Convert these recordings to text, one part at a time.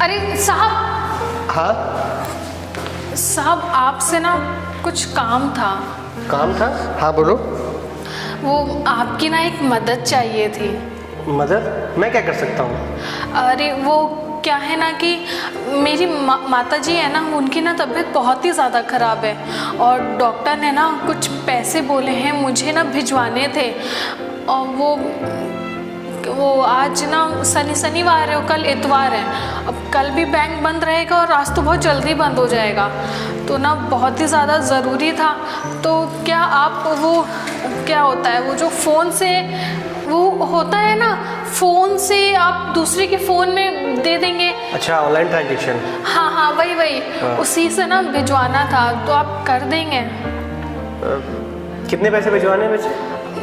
अरे साहब। हाँ साहब आपसे ना कुछ काम था। काम था? हाँ बोलो। वो आपकी ना एक मदद चाहिए थी। मदद? मैं क्या कर सकता हूँ? अरे वो क्या है ना कि मेरी माता जी है ना, उनकी ना तबीयत बहुत ही ज़्यादा ख़राब है और डॉक्टर ने ना कुछ पैसे बोले हैं मुझे ना भिजवाने थे। और वो आज ना शनिवार है और कल इतवार है। अब कल भी बैंक बंद रहेगा और आज तो बहुत जल्दी बंद हो जाएगा, तो ना बहुत ही ज़्यादा ज़रूरी था। तो क्या आप वो क्या होता है वो जो फ़ोन से वो होता है ना, फ़ोन से आप दूसरे के फ़ोन में दे देंगे? अच्छा, ऑनलाइन ट्रांजेक्शन। हाँ हाँ वही हाँ। उसी से ना भिजवाना था, तो आप कर देंगे? कितने पैसे भिजवाने हैं वैसे?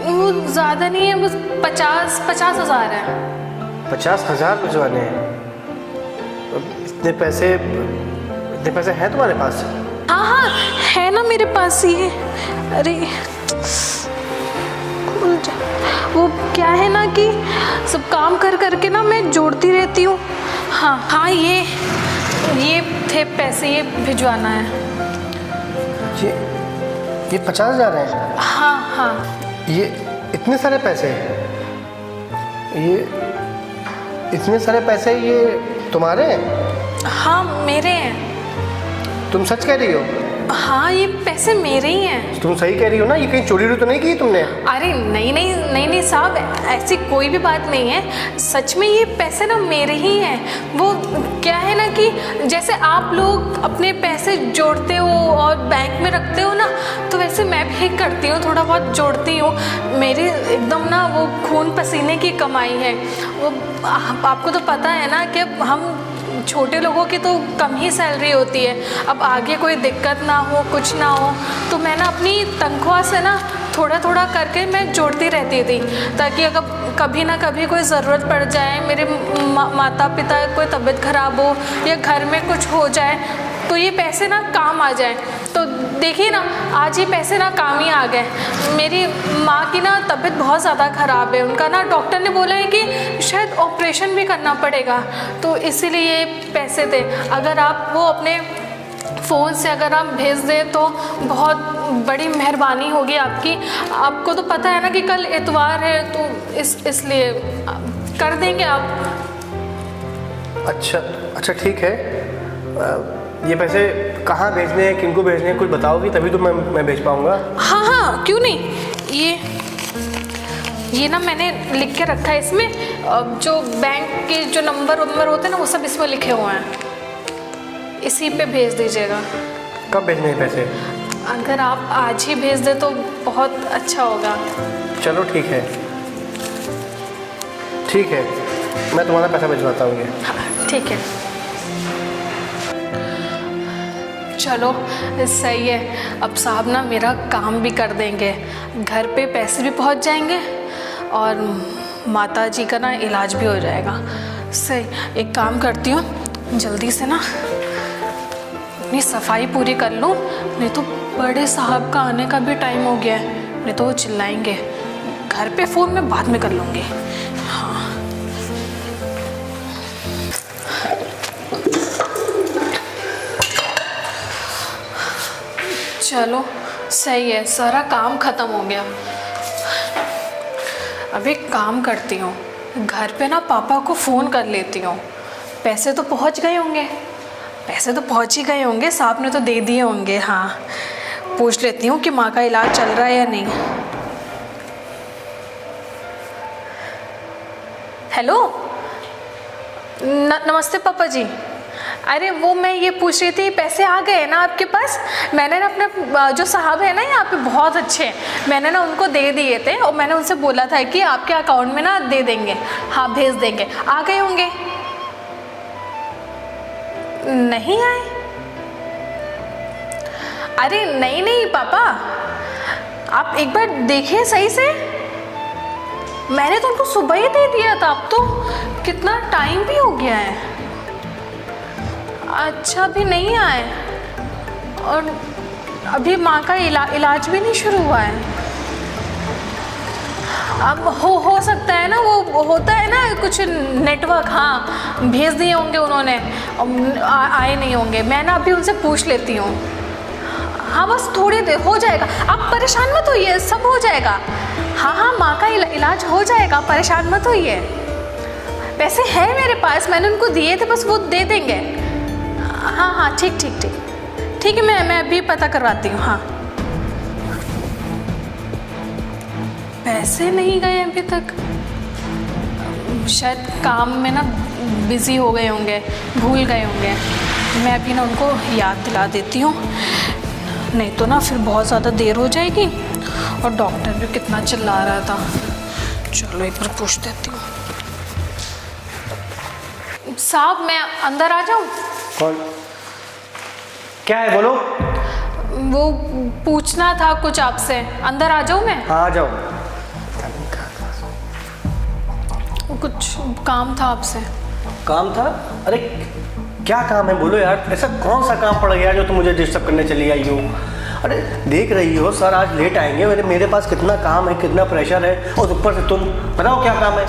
वो ज़्यादा नहीं है, बस 50,000 है। 50,000 भिजवाने हैं? इतने पैसे हैं तुम्हारे पास? हाँ हाँ है ना मेरे पास ही है। अरे वो क्या है ना कि सब काम कर करके ना मैं जोड़ती रहती हूँ। हाँ हाँ ये थे पैसे, ये भिजवाना है। ये 50,000 है? हाँ हाँ। ये इतने सारे पैसे? ये इतने सारे पैसे ये तुम्हारे हैं? हाँ मेरे हैं। तुम सच कह रही हो? हाँ ये पैसे मेरे ही हैं। तुम सही कह रही हो ना? ये कहीं चोरी तो नहीं की तुमने? अरे नहीं साहब, ऐसी कोई भी बात नहीं है। सच में ये पैसे ना मेरे ही हैं। वो क्या है ना कि जैसे आप लोग अपने पैसे जोड़ते हो और बैंक में रखते हो ना, तो वैसे मैं भी करती हूँ, थोड़ा बहुत जोड़ती हूँ। मेरी एकदम ना वो खून पसीने की कमाई है वो। आपको तो पता है ना कि हम छोटे लोगों की तो कम ही सैलरी होती है। अब आगे कोई दिक्कत ना हो, कुछ ना हो, तो मैं ना अपनी तनख्वाह से ना थोड़ा थोड़ा करके मैं जोड़ती रहती थी, ताकि अगर कभी ना कभी कोई ज़रूरत पड़ जाए, मेरे माता पिता कोई तबीयत ख़राब हो या घर में कुछ हो जाए, तो ये पैसे ना काम आ जाए। तो देखिए ना, आज ये पैसे ना काम ही आ गए। मेरी माँ की ना तबीयत बहुत ज़्यादा ख़राब है, उनका ना डॉक्टर ने बोला है कि शायद ऑपरेशन भी करना पड़ेगा, तो इसीलिए ये पैसे थे। अगर आप वो अपने फ़ोन से अगर आप भेज दें तो बहुत बड़ी मेहरबानी होगी आपकी। आपको तो पता है ना कि कल इतवार है, तो इसलिए कर देंगे आप? अच्छा ठीक है। ये पैसे कहाँ भेजने हैं, किनको भेजने हैं, कुछ बताओगी तभी तो मैं भेज पाऊँगा। हाँ क्यों नहीं। ये ना मैंने लिख के रखा है इसमें, जो बैंक के जो नंबर होते हैं ना, वो सब इसमें लिखे हुए हैं। इसी पे भेज दीजिएगा। कब भेजने हैं पैसे? अगर आप आज ही भेज दें तो बहुत अच्छा होगा। चलो ठीक है, मैं तुम्हारा पैसा भिजवाता हूँ। ये ठीक है, चलो सही है। अब साहब ना मेरा काम भी कर देंगे, घर पे पैसे भी पहुंच जाएंगे और माता जी का ना इलाज भी हो जाएगा। सही, एक काम करती हूँ, जल्दी से ना अपनी सफाई पूरी कर लूँ, नहीं तो बड़े साहब का आने का भी टाइम हो गया है, नहीं तो वो चिल्लाएंगे। घर पे फ़ोन में बाद में कर लूँगी। हाँ चलो सही है, सारा काम ख़त्म हो गया। अब एक काम करती हूँ, घर पे ना पापा को फ़ोन कर लेती हूँ। पैसे तो पहुँच गए होंगे, साहब ने तो दे दिए होंगे। हाँ पूछ लेती हूँ कि माँ का इलाज चल रहा है या नहीं। हेलो, नमस्ते पापा जी। अरे वो मैं ये पूछ रही थी, पैसे आ गए ना आपके पास? मैंने ना अपने जो साहब है ना यहाँ पे बहुत अच्छे हैं, मैंने ना उनको दे दिए थे और मैंने उनसे बोला था कि आपके अकाउंट में ना दे देंगे। हाँ भेज देंगे। आ गए होंगे? नहीं आए? अरे नहीं पापा, आप एक बार देखिए सही से। मैंने तो उनको सुबह ही दे दिया था, अब तो कितना टाइम भी हो गया है। अच्छा अभी नहीं आए, और अभी माँ का इलाज भी नहीं शुरू हुआ है। अब हो सकता है ना, वो होता है ना कुछ नेटवर्क, हाँ भेज दिए होंगे उन्होंने, आए नहीं होंगे। मैं ना अभी उनसे पूछ लेती हूँ। हाँ बस थोड़ी देर हो जाएगा, आप परेशान मत होइए, सब हो जाएगा। हाँ माँ का इलाज हो जाएगा, परेशान मत होइए। पैसे हैं मेरे पास, मैंने उनको दिए थे, बस वो दे देंगे। हाँ ठीक है, मैं अभी पता करवाती हूँ। हाँ पैसे नहीं गए अभी तक, शायद काम में ना बिज़ी हो गए होंगे, भूल गए होंगे। मैं अभी ना उनको याद दिला देती हूँ, नहीं तो ना फिर बहुत ज़्यादा देर हो जाएगी। और डॉक्टर भी कितना चिल्ला रहा था। चलो एक बार पूछ देती हूँ। साहब मैं अंदर आ जाऊँ? कौन? क्या है बोलो। वो पूछना था कुछ आपसे, अंदर आ जाऊँ मैं? हाँ आ जाओ। कुछ काम था आपसे। काम था? अरे क्या काम है बोलो यार, ऐसा कौन सा काम पड़ गया जो तुम मुझे डिस्टर्ब करने चली आई हो? अरे देख रही हो सर आज लेट आएंगे, मेरे पास कितना काम है, कितना प्रेशर है, और ऊपर से तुम बताओ क्या काम है?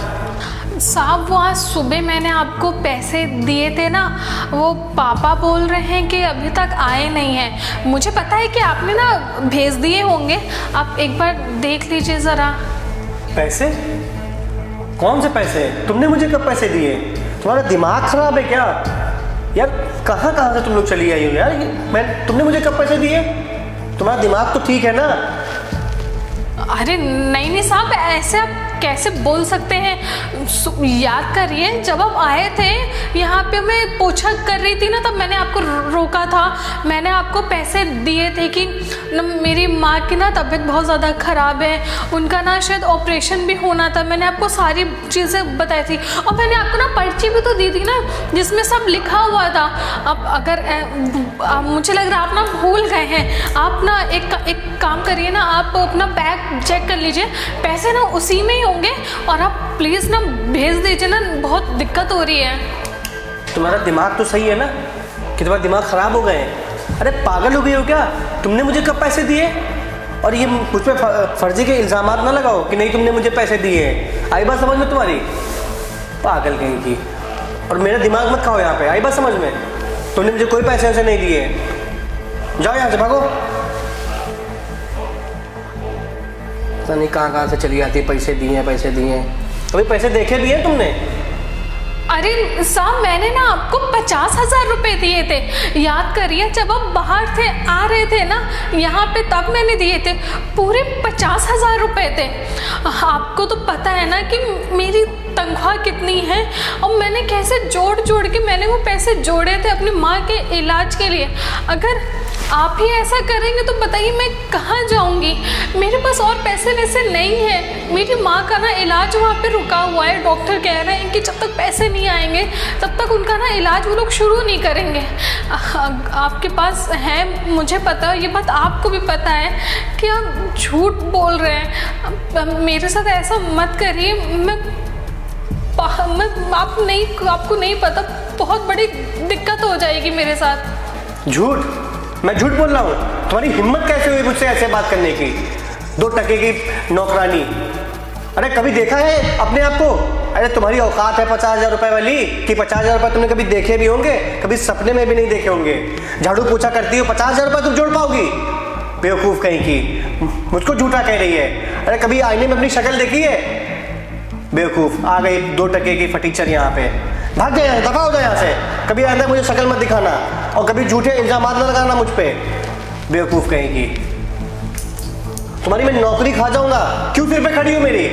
साहब वो आज सुबह मैंने आपको पैसे दिए थे ना, वो पापा बोल रहे हैं कि अभी तक आए नहीं हैं। मुझे पता है कि आपने ना भेज दिए होंगे, आप एक बार देख लीजिए ज़रा। पैसे? कौन से पैसे? तुमने मुझे कब पैसे दिए? तुम्हारा दिमाग खराब है क्या यार? कहाँ से तुम लोग चली आई हो यार? तुमने मुझे कब पैसे दिए? तुम्हारा दिमाग तो ठीक है ना? अरे नहीं साहब, ऐसे आप कैसे बोल सकते हैं? याद करिए जब आप आए थे यहाँ पे, मैं पूछा कर रही थी ना, तब मैंने आपको रोका था। मैंने आपको पैसे दिए थे कि मेरी माँ की ना तबीयत बहुत ज़्यादा ख़राब है, उनका ना शायद ऑपरेशन भी होना था। मैंने आपको सारी चीज़ें बताई थी, और मैंने आपको ना पर्ची भी तो दी थी ना, जिसमें सब लिखा हुआ था। अब अगर मुझे लग रहा है आप ना भूल गए हैं। आप ना एक काम करिए ना, आप अपना बैग चेक कर लीजिए, पैसे ना उसी में ही होंगे, और आप प्लीज़ ना भेज दीजिए ना, बहुत दिक्कत हो रही है। तुम्हारा दिमाग तो सही है ना कि तुम्हारा दिमाग ख़राब हो गए? अरे पागल हो गए हो क्या? तुमने मुझे कब पैसे दिए? और ये मुझ पर फर्जी के इल्ज़ाम ना लगाओ कि नहीं तुमने मुझे पैसे दिए हैं। आई बात समझ में तुम्हारी? पागल कहीं की। और मेरा दिमाग मत खाओ यहाँ पे, आई बात समझ में? तुमने मुझे कोई पैसे वैसे नहीं दिए, जाओ यहाँ से, भागो। पता नहीं कहाँ से चली आती, पैसे दिए। अभी पैसे देखे भी हैं तुमने? अरे साहब मैंने ना आपको 50,000 रुपये दिए थे, याद करिए जब आप बाहर थे, आ रहे थे ना यहाँ पे, तब मैंने दिए थे। पूरे 50,000 रुपये थे। आपको तो पता है ना कि मेरी तनख्वाह कितनी है, और मैंने कैसे जोड़ के मैंने वो पैसे जोड़े थे अपनी माँ के इलाज के लिए। अगर आप ही ऐसा करेंगे तो बताइए मैं कहाँ जाऊँगी? मेरे पास और पैसे वैसे नहीं है। मेरी माँ का ना इलाज वहाँ पे रुका हुआ है, डॉक्टर कह रहे हैं कि जब तक पैसे नहीं आएंगे तब तक उनका ना इलाज वो लोग शुरू नहीं करेंगे। आपके पास है, मुझे पता है, ये बात आपको भी पता है कि आप झूठ बोल रहे हैं। मेरे साथ ऐसा मत करिए। आपको नहीं पता, बहुत बड़ी दिक्कत हो जाएगी मेरे साथ। झूठ? मैं झूठ बोल रहा हूँ? तुम्हारी हिम्मत कैसे हुई मुझसे ऐसे बात करने की? 2 टके की नौकरानी। अरे कभी देखा है अपने आप को? अरे तुम्हारी औकात है 50,000 रुपए वाली कि 50,000 रुपए तुमने कभी देखे भी होंगे? कभी सपने में भी नहीं देखे होंगे। झाड़ू पोछा करती हो, 50,000 रुपए तुम जोड़ पाओगी? बेवकूफ़ कहीं की, मुझको झूठा कह रही है। अरे कभी आईने में अपनी शक्ल देखी है? बेवकूफ़, आ गई 2 टके की फटीचर यहाँ पे। भाग जाए, दफा हो जाए यहाँ से। कभी आइंदा मुझे शक्ल मत दिखाना, और कभी झूठे इल्जाम न लगाना मुझ पे, बेवकूफ़ कहीं की। तुम्हारी मैं नौकरी खा जाऊंगा। क्यों सिर पे खड़ी हो मेरी?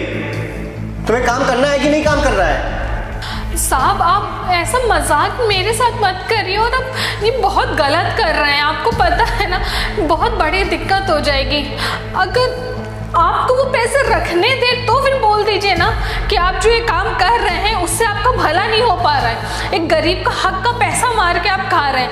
तुम्हें काम करना है कि नहीं काम कर रहा है? साहब आप ऐसा मजाक मेरे साथ मत करिए, और आप ये बहुत गलत कर रहे हैं। आपको पता है ना बहुत बड़ी दिक्कत हो जाएगी। अगर आपको वो पैसे रखने दे तो फिर बोल दीजिए ना कि आप जो ये काम कर रहे हैं उससे आपका भला नहीं हो पा रहा है। एक गरीब का हक का पैसा मार के आप खा रहे हैं।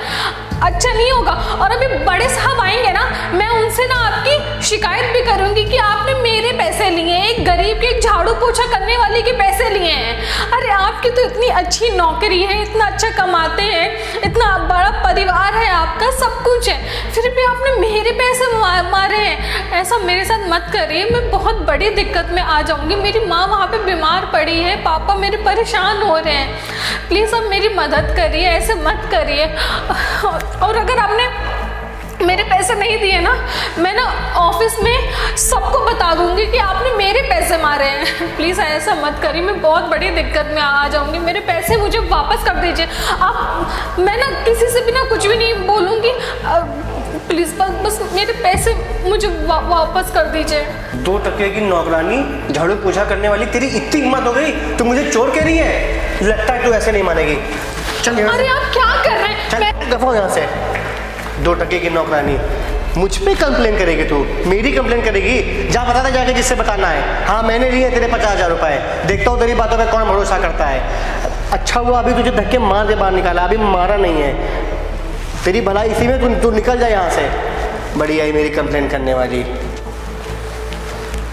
अच्छा नहीं होगा। और अभी बड़े साहब आएंगे ना, मैं उनसे ना आपकी शिकायत भी करूंगी कि आपने मेरे पैसे लिए हैं, एक गरीब के, एक झाड़ू पोछा करने वाले के पैसे लिए हैं। अरे आपकी तो इतनी अच्छी नौकरी है, इतना अच्छा कमाते हैं, इतना बड़ा परिवार है आपका, सब कुछ है, फिर भी आपने मेरे पैसे मारे हैं। ऐसा मेरे साथ मत करिए, मैं बहुत बड़ी दिक्कत में आ जाऊंगी। मेरी माँ वहाँ पे बीमार पड़ी है, पापा मेरे परेशान हो रहे हैं। प्लीज़ आप मेरी मदद करिए, ऐसे मत करिए। और अगर आपने मेरे पैसे नहीं दिए ना, मैं ना ऑफिस में सबको बता दूंगी कि आपने मेरे पैसे मारे हैं। प्लीज़ ऐसा मत करिए, मैं बहुत बड़ी दिक्कत में आ जाऊंगी। मेरे पैसे मुझे वापस कर दीजिए आप। मैं ना किसी से भी ना कुछ भी नहीं बोलूँगी, प्लीज़ बस मेरे पैसे मुझे वापस कर दीजिए। 2 टके की नौकरानी, झाड़ू पोछा करने वाली, तेरी इतनी हिम्मत हो गई, तू मुझे चोर कह रही है? लगता है तू ऐसे नहीं मानेगी। चल यहाँ अरे आप क्या कर रहे हैं? चल दफा यहाँ से। 2 टके की नौकरानी, मुझ पे कंप्लेन करेगी तू? मेरी कंप्लेन करेगी? जा बता दे जाके जिससे बताना है। हाँ मैंने लिए तेरे 50,000 रुपए, देखता हूँ तेरी बातों में कौन भरोसा करता है। अच्छा हुआ अभी तुझे धक्के मार के बाहर निकाला, अभी मारा नहीं है। तेरी भलाई इसी में, तू निकल जाए यहाँ से। बड़ी आई मेरी कंप्लेन करने वाली,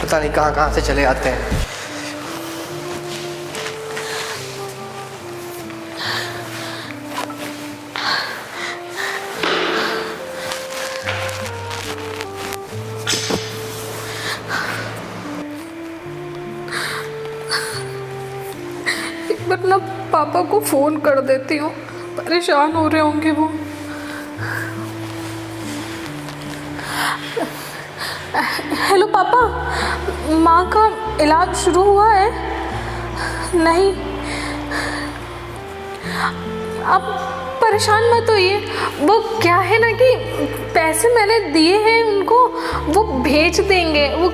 पता नहीं कहाँ कहाँ से चले आते हैं। बट ना पापा को फ़ोन कर देती हूँ, परेशान हो रहे होंगे वो। हेलो पापा, माँ का इलाज शुरू हुआ है? नहीं, आप परेशान मत होइए। वो क्या है ना कि पैसे मैंने दिए हैं उनको, वो भेज देंगे। वो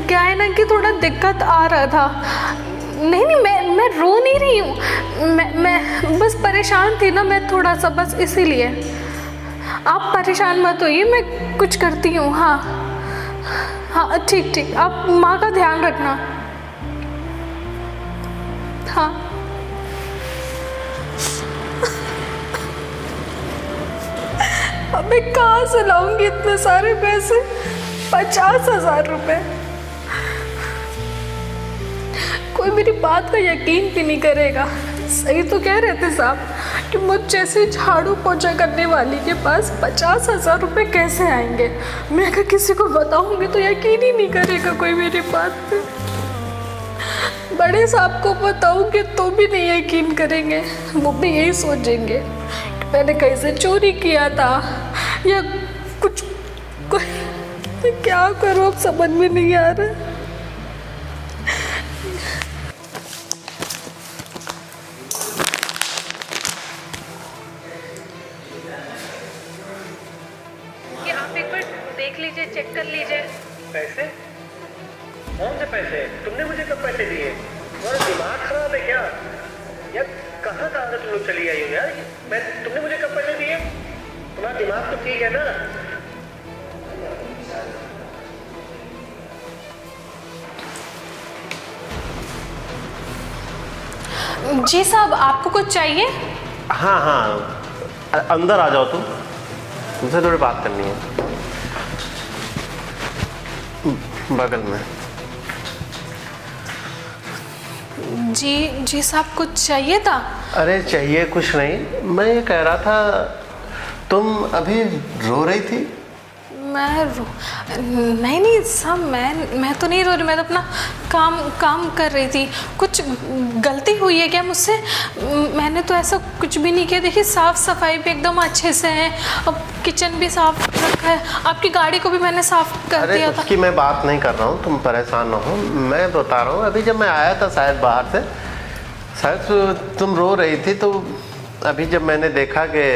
क्या है ना कि थोड़ा दिक्कत आ रहा था। नहीं मैं रो नहीं रही हूँ, मैं बस परेशान थी ना मैं थोड़ा सा, बस इसीलिए। आप परेशान मत होइए, मैं कुछ करती हूँ। हाँ हाँ ठीक, आप माँ का ध्यान रखना। हाँ अब मैं कहाँ से लाऊंगी इतने सारे पैसे? 50,000 रुपए। कोई मेरी बात का यकीन भी नहीं करेगा। सही तो कह रहे थे साहब कि मुझ जैसे झाड़ू पोछा करने वाली के पास 50,000 रुपये कैसे आएंगे। मैं अगर किसी को बताऊंगी तो यकीन ही नहीं करेगा कोई मेरी बात पे। बड़े साहब को बताऊंगी तो भी नहीं यकीन करेंगे, वो भी यही सोचेंगे कि मैंने कहीं से चोरी किया था या कुछ। मैं क्या करूँ अब समझ में नहीं आ रहा। देख लीजिए, चेक कर लीजिए। पैसे? कौन से पैसे? तुमने मुझे कब पैसे दिए? तुम्हारा दिमाग खराब है क्या यार? कहाँ से तुम लोग चली आई हो यार? तुमने मुझे कब पैसे दिए? तुम्हारा दिमाग तो ठीक है ना? जी साहब, आपको कुछ चाहिए? हाँ अंदर आ जाओ, तुमसे थोड़ी बात करनी है बगल में। जी साहब, कुछ चाहिए था? अरे चाहिए कुछ नहीं, मैं ये कह रहा था तुम अभी रो रही थी। नहीं साहब, मैं तो नहीं रो रही, मैं तो अपना काम कर रही थी। कुछ गलती हुई है क्या मुझसे? मैंने तो ऐसा कुछ भी नहीं किया। देखिए साफ़ सफाई भी एकदम अच्छे से है, अब किचन भी साफ रखा है, आपकी गाड़ी को भी मैंने साफ कर दिया था। उसकी मैं बात नहीं कर रहा हूँ, तुम परेशान ना हो। मैं बता रहा हूँ अभी जब मैं आया था शायद बाहर से, शायद तुम रो रही थी, तो अभी जब मैंने देखा कि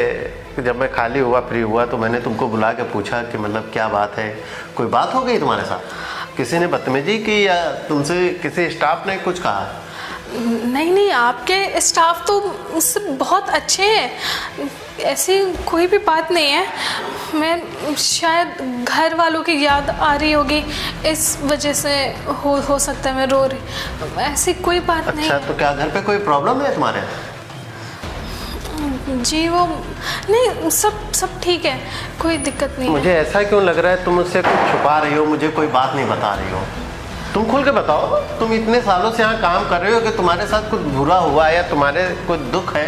जब मैं खाली हुआ फ्री हुआ तो मैंने तुमको बुला के पूछा कि मतलब क्या बात है, कोई बात हो गई तुम्हारे साथ? किसी ने बदतमीजी की या तुमसे किसी स्टाफ ने कुछ कहा? नहीं, आपके स्टाफ तो मुझसे बहुत अच्छे हैं, ऐसी कोई भी बात नहीं है। मैं शायद घर वालों की याद आ रही होगी, इस वजह से हो सकता है मैं रो रही, ऐसी कोई बात नहीं है। अच्छा, तो क्या घर पे कोई प्रॉब्लम है तुम्हारे? जी वो नहीं, सब ठीक है, कोई दिक्कत नहीं मुझे ऐसा क्यों लग रहा है तुम मुझसे कुछ छुपा रही हो, मुझे कोई बात नहीं बता रही हो। तुम खुल के बताओ, तुम इतने सालों से यहाँ काम कर रहे हो कि तुम्हारे साथ कुछ बुरा हुआ है या तुम्हारे कुछ दुख है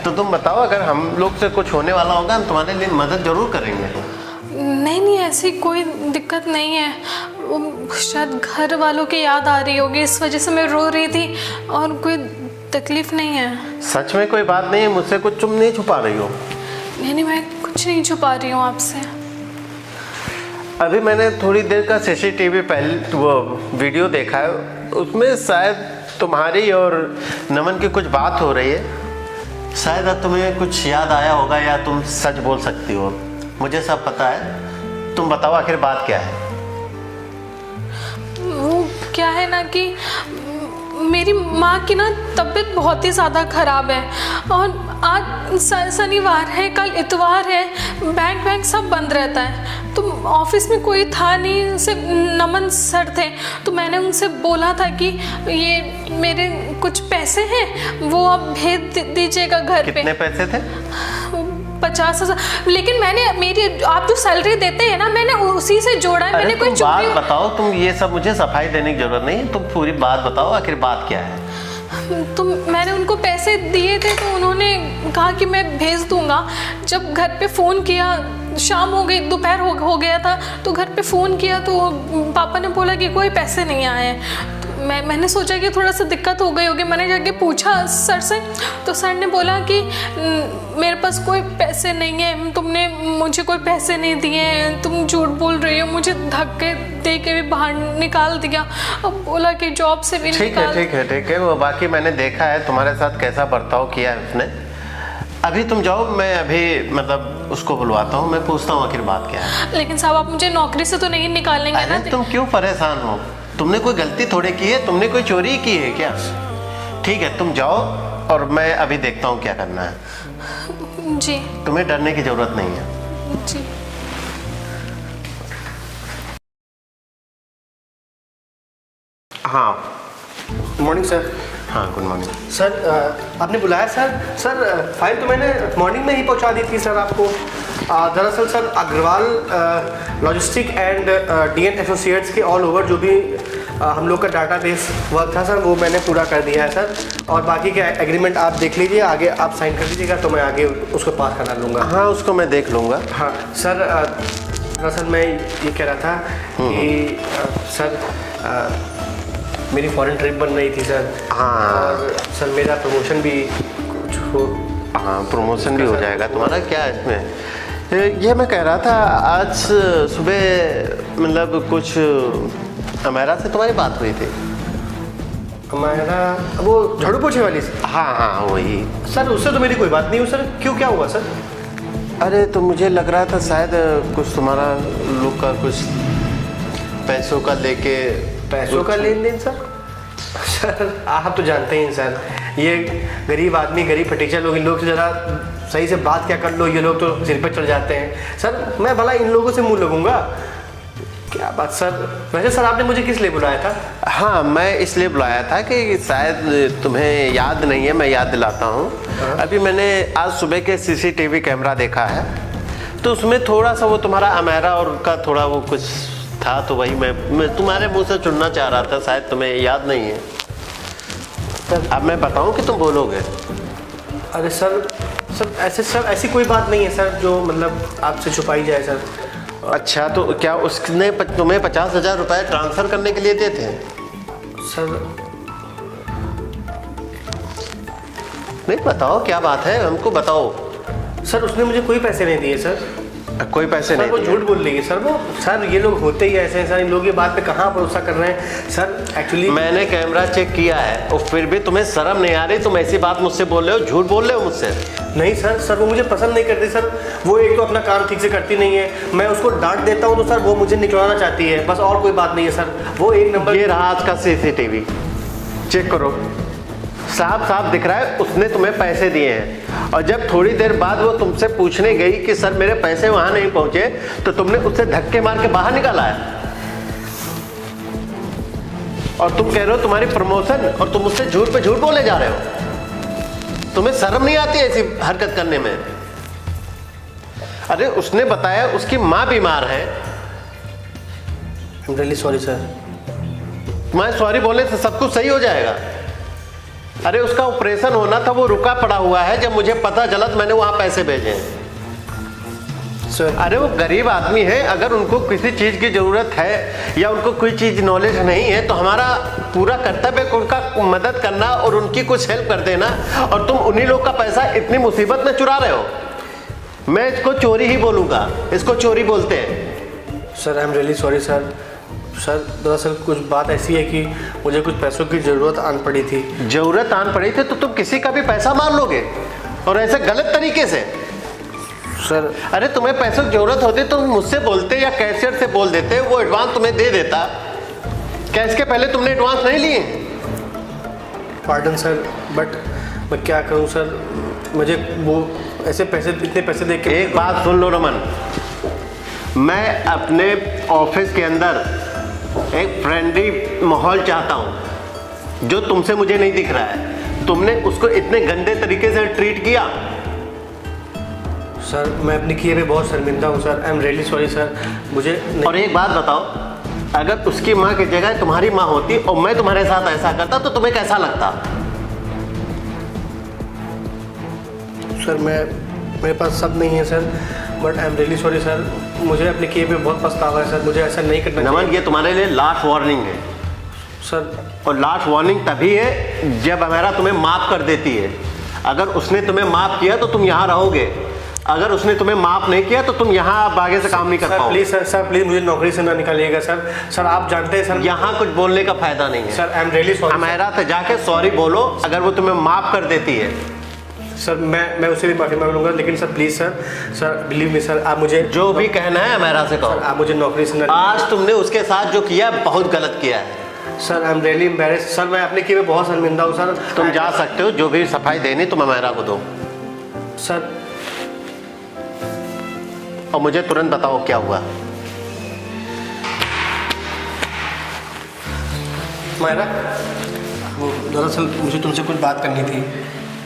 तो तुम बताओ। अगर हम लोग से कुछ होने वाला होगा हम तुम्हारे लिए मदद जरूर करेंगे। नहीं, ऐसी कोई दिक्कत नहीं है। शायद घर वालों की याद आ रही होगी, इस वजह से मैं रो रही थी, और कोई तकलीफ नहीं है। सच में कोई बात नहीं है, मुझसे कुछ तुम नहीं छुपा रही हो? नहीं, मैं कुछ नहीं छुपा रही हूँ आपसे। अभी मैंने थोड़ी देर का CCTV पहले वो वीडियो देखा है, उसमें शायद तुम्हारी और नमन की कुछ बात हो रही है। शायद अब तुम्हें कुछ याद आया होगा या तुम सच बोल सकती हो, मुझे सब पता है। तुम बताओ आखिर बात क्या है? वो क्या है ना कि मेरी माँ की ना तबीयत बहुत ही ज़्यादा ख़राब है, और आज शनिवार है, कल इतवार है, बैंक सब बंद रहता है, तो ऑफिस में कोई था नहीं, सिर्फ नमन सर थे। तो मैंने उनसे बोला था कि ये मेरे कुछ पैसे हैं, वो आप भेज दीजिएगा घर पे। कितने पैसे थे? 50,000। लेकिन मैंने मेरी आप जो सैलरी देते हैं ना, मैंने उसी से जोड़ा है। मैंने कोई बात बताओ, तुम ये सब मुझे सफाई देने की जरूरत नहीं, तुम पूरी बात बताओ आखिर बात क्या है। तो मैंने उनको पैसे दिए थे, तो उन्होंने कहा कि मैं भेज दूंगा। जब घर पे फ़ोन किया, शाम हो गई, दोपहर हो गया था, तो घर पे फ़ोन किया तो पापा ने बोला कि कोई पैसे नहीं आए हैं। मैंने सोचा कि थोड़ा सा दिक्कत हो गई होगी। मैंने जाके पूछा सर से, तो सर ने बोला कि मेरे पास कोई पैसे नहीं है, तुमने मुझे कोई पैसे नहीं दिए हैं, तुम झूठ बोल रही हो। मुझे धक्के दे के भी बाहर निकाल दिया, अब बोला कि जॉब से भी निकाल। ठीक है, वो बाकी मैंने देखा है तुम्हारे साथ कैसा बर्ताव किया है उसने। अभी तुम जाओ, मैं अभी मतलब उसको बुलवाता हूँ, मैं पूछता हूँ आखिर बात क्या है। लेकिन साहब आप मुझे नौकरी से तो नहीं निकालेंगे ना? तुम क्यों परेशान हो? तुमने कोई गलती थोड़ी की है, तुमने कोई चोरी की है क्या? ठीक है, तुम जाओ और मैं अभी देखता हूँ क्या करना है। जी। तुम्हें डरने की जरूरत नहीं है। जी। हाँ, गुड मॉर्निंग सर। हाँ गुड मॉर्निंग सर। आपने बुलाया सर? फाइल तो मैंने मॉर्निंग में ही पहुंचा दी थी सर आपको। दरअसल sir Agarwal logistic and DN associates के ऑल ओवर जो भी हम लोग का डाटाबेस वर्क था सर, वो मैंने पूरा कर दिया है सर। और बाकी का एग्रीमेंट आप देख लीजिए, आगे आप साइन कर दीजिएगा तो मैं आगे उसको पास करा लूँगा। हाँ, उसको मैं देख लूँगा। हाँ सर, दरअसल मैं ये कह रहा था कि सर मेरी फॉरेन ट्रिप बन रही थी सर। हाँ। और सर मेरा प्रमोशन भी कुछ हो। हाँ, प्रमोशन भी हो जाएगा तुम्हारा। क्या है इसमें? ये मैं कह रहा था, आज सुबह मतलब कुछ अमेरा से तुम्हारी बात हुई थी? अमेरा, वो झाड़ू पोछे वाली? हाँ वही सर। उससे तो मेरी कोई बात नहीं हुई सर। क्यों, क्या हुआ सर? अरे तो मुझे लग रहा था शायद कुछ तुम्हारा लोग का कुछ पैसों का लेके। पैसों का लेन देन सर? सर आप तो जानते हैं सर, ये गरीब आदमी, गरीब फटीचर लोग, इन लोग से ज़रा सही से बात क्या कर लो, ये लोग तो सिर पे चढ़ जाते हैं सर। मैं भला इन लोगों से मुंह लगूंगा? क्या बात सर। वैसे सर आपने मुझे किस लिए बुलाया था? हाँ, मैं इसलिए बुलाया था कि शायद तुम्हें याद नहीं है, मैं याद दिलाता हूँ। अभी मैंने आज सुबह के CCTV कैमरा देखा है, तो उसमें थोड़ा सा वो तुम्हारा अमेरा और का थोड़ा वो कुछ था, तो वही मैं तुम्हारे मुंह से चुनना चाह रहा था। शायद तुम्हें याद नहीं है सर। अब मैं बताऊं कि तुम बोलोगे? अरे सर ऐसी कोई बात नहीं है सर जो मतलब आपसे छुपाई जाए सर। अच्छा, तो क्या उसने तुम्हें 50,000 रुपए ट्रांसफर करने के लिए दिए थे? सर नहीं, बताओ क्या बात है, हमको बताओ। सर उसने मुझे कोई पैसे नहीं दिए सर। कोई पैसे नहीं? वो झूठ बोल रही है सर। वो सर ये लोग होते ही ऐसे हैं सर, इन लोग ये बात पे कहाँ भरोसा कर रहे हैं सर। एक्चुअली मैंने कैमरा चेक किया है और फिर भी तुम्हें शर्म नहीं आ रही? तुम ऐसी बात मुझसे बोल रहे हो, झूठ बोल रहे हो मुझसे? नहीं सर वो मुझे पसंद नहीं करती सर। वो एक तो अपना काम ठीक से करती नहीं है, मैं उसको डांट देता हूँ तो सर वो मुझे निकलवाना चाहती है, बस और कोई बात नहीं है सर। वो एक नंबर। ये रहा आज का CCTV, चेक करो, साफ दिख रहा है उसने तुम्हें पैसे दिए हैं। और जब थोड़ी देर बाद वो तुमसे पूछने गई कि सर मेरे पैसे वहां नहीं पहुंचे, तो तुमने उससे धक्के मार के बाहर निकाला है। और तुम कह रहे हो तुम्हारी प्रमोशन, और तुम मुझसे झूठ पे झूठ बोले जा रहे हो। तुम्हें शर्म नहीं आती ऐसी हरकत करने में? अरे उसने बताया उसकी माँ बीमार है। I'm really sorry sir. मैं सॉरी बोलने से सब कुछ सही हो जाएगा? अरे उसका ऑपरेशन होना था, वो रुका पड़ा हुआ है। जब मुझे पता चला तो मैंने वहां पैसे भेजे सर। अरे वो गरीब आदमी है, अगर उनको किसी चीज की जरूरत है या उनको कोई चीज नॉलेज नहीं है तो हमारा पूरा कर्तव्य है उनका मदद करना और उनकी कुछ हेल्प कर देना। और तुम उन्हीं लोग का पैसा इतनी मुसीबत में चुरा रहे हो। मैं इसको चोरी ही बोलूंगा, इसको चोरी बोलते हैं। Sir I am really sorry sir. Sir दरअसल कुछ बात ऐसी है कि मुझे कुछ पैसों की ज़रूरत आन पड़ी थी। जरूरत आन पड़ी थी तो तुम किसी का भी पैसा मार लोगे और ऐसे गलत तरीके से? सर अरे तुम्हें पैसों की जरूरत होती तो मुझसे बोलते या कैशियर से बोल देते, वो एडवांस तुम्हें दे देता। क्या इसके पहले तुमने एडवांस नहीं लिए? पार्डन सर, बट मैं क्या करूं सर, मुझे वो ऐसे पैसे, इतने पैसे देख के। एक बात सुन लो रमन, मैं अपने ऑफिस के अंदर एक फ्रेंडली माहौल चाहता हूं जो तुमसे मुझे नहीं दिख रहा है। तुमने उसको इतने गंदे तरीके से ट्रीट किया। सर मैं अपने किए पे बहुत शर्मिंदा हूँ sir. I am really sorry sir. मुझे और एक बात बताओ, अगर उसकी माँ की जगह तुम्हारी माँ होती और मैं तुम्हारे साथ ऐसा करता तो तुम्हें कैसा लगता? सर मेरे पास सब नहीं है sir, but I am really sorry sir. मुझे अपने किए पे बहुत पछतावा है सर। मुझे ऐसा नहीं करना चाहिए। नमन, ये तुम्हारे लिए लास्ट वार्निंग है सर। और लास्ट वार्निंग तभी है जब हमारा तुम्हें माफ कर देती है। अगर उसने तुम्हें माफ किया तो तुम यहाँ रहोगे, अगर उसने तुम्हें माफ नहीं किया तो तुम यहाँ आगे से काम नहीं कर पाओगे। प्लीज सर प्लीज मुझे नौकरी से ना निकालिएगा सर। सर आप जानते हैं सर, यहाँ कुछ बोलने का फायदा नहीं है। Sir I am really sorry. हमारा से जाके सॉरी बोलो, अगर वो तुम्हें माफ कर देती है। सर मैं उससे भी माफी मांग लूंगा, लेकिन sir please sir believe me sir, आप मुझे जो भी कहना है हमारा से कहो। सर आप मुझे नौकरी से ना। आज तुमने उसके साथ जो किया बहुत गलत किया है। Sir I am really embarrassed sir. मैं अपने किए पे बहुत शर्मिंदा हूँ सर। तुम जा सकते हो, जो भी सफाई देनी तुम हमारा को दो। सर और मुझे तुरंत बताओ क्या हुआ। मायरा, वो दरअसल मुझे तुमसे कुछ बात करनी थी।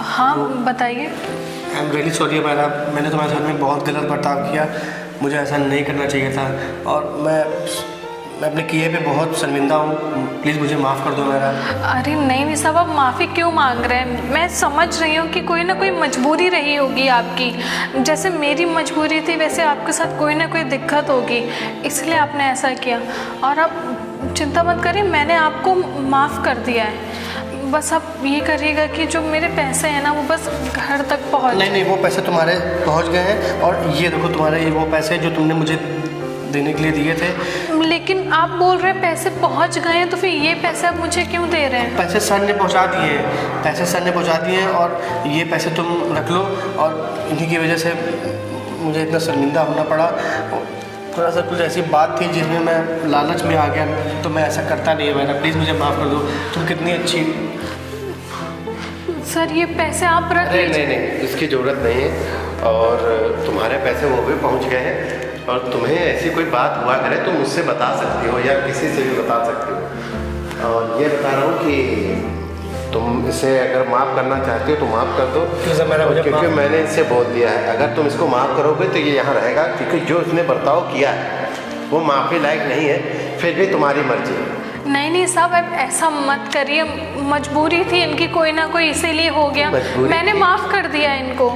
हाँ बताइए। I am really sorry Myra, मैंने तुम्हारे साथ में बहुत गलत बर्ताव किया। मुझे ऐसा नहीं करना चाहिए था और मैं अपने किए पे बहुत शर्मिंदा हूँ। प्लीज़ मुझे माफ़ कर दो मेरा। अरे नहीं साहब, आप माफ़ी क्यों मांग रहे हैं? मैं समझ रही हूँ कि कोई ना कोई मजबूरी रही होगी आपकी। जैसे मेरी मजबूरी थी वैसे आपके साथ कोई ना कोई दिक्कत होगी, इसलिए आपने ऐसा किया। और आप चिंता मत करिए, मैंने आपको माफ़ कर दिया है। बस आप ये करिएगा कि जो मेरे पैसे हैं ना वो बस घर तक पहुँच। नहीं, वो पैसे तुम्हारे पहुँच गए हैं और ये देखो तुम्हारे वो पैसे जो तुमने मुझे देने के लिए दिए थे। लेकिन आप बोल रहे हैं पैसे पहुंच गए हैं, तो फिर ये पैसे आप मुझे क्यों दे रहे हैं? पैसे सर ने पहुंचा दिए, पैसे सर ने पहुंचा दिए और ये पैसे तुम रख लो। और इन्हीं की वजह से मुझे इतना शर्मिंदा होना पड़ा। थोड़ा सा कुछ ऐसी बात थी जिसमें मैं लालच में आ गया, तो मैं ऐसा करता नहीं है। मैंने प्लीज़ मुझे माफ़ कर दो। तुम कितनी अच्छी। सर ये पैसे आप रख लीजिए। नहीं, इसकी ज़रूरत नहीं है। और तुम्हारे पैसे वो भी पहुंच गए हैं। और तुम्हें ऐसी कोई बात हुआ करे तो मुझसे बता सकती हो या किसी से भी बता सकती हो। और ये बता रहा हूँ कि तुम इसे अगर माफ़ करना चाहती हो तो माफ़ कर दो, क्योंकि मैंने इससे बोल दिया है अगर तुम इसको माफ़ करोगे तो ये यहाँ रहेगा। क्योंकि जो इसने बर्ताव किया है वो माफ़ी लायक नहीं है। फिर भी तुम्हारी मर्जी। नहीं साहब, आप ऐसा मत करिए। मजबूरी थी इनकी कोई ना कोई, इसीलिए हो गया। मैंने माफ़ कर दिया इनको।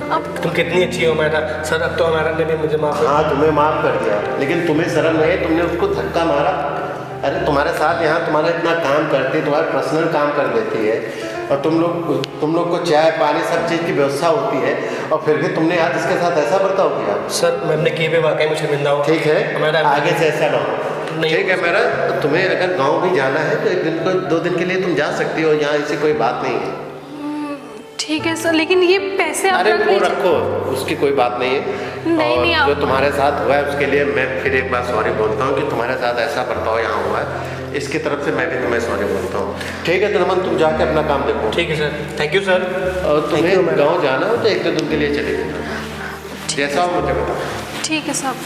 अब तुम कितनी अच्छी हो मैडम। सर अब तो हमारा ने भी मुझे माफ़। हाँ तुम्हें माफ़ कर दिया, लेकिन तुम्हें शर्म नहीं है? तुमने उसको धक्का मारा। अरे तुम्हारे साथ यहाँ तुम्हारा इतना काम करती है, तुम्हारा पर्सनल काम कर देती है और तुम लोग को चाय पानी सब चीज़ की व्यवस्था होती है और फिर भी तुमने आज इसके साथ ऐसा बर्ताव किया। सर मैं अपने किए पे वाकई में शर्मिंदा हूँ। ठीक है, आगे से ऐसा ना हो। ठीक है मेरा, तुम्हें अगर गाँव भी जाना है तो 1 दिन को 2 दिन के लिए तुम जा सकती हो। यहाँ ऐसी कोई बात नहीं है। ठीक है सर, लेकिन ये पैसे आप अरे वो रखो, उसकी कोई बात नहीं है। नहीं, और जो तुम्हारे साथ हुआ है उसके लिए मैं फिर एक बार सॉरी बोलता हूँ कि तुम्हारे साथ ऐसा बर्ताव यहाँ हुआ है। इसकी तरफ से मैं भी तुम्हें सॉरी बोलता हूँ। ठीक है तो रमन, तुम जाके अपना काम देखो। ठीक है सर, थैंक यू सर। और तुम्हें गाँव जाना हो तो 1-2 दिन के लिए चले जाना, जैसा हो मुझे बताओ। ठीक है साहब।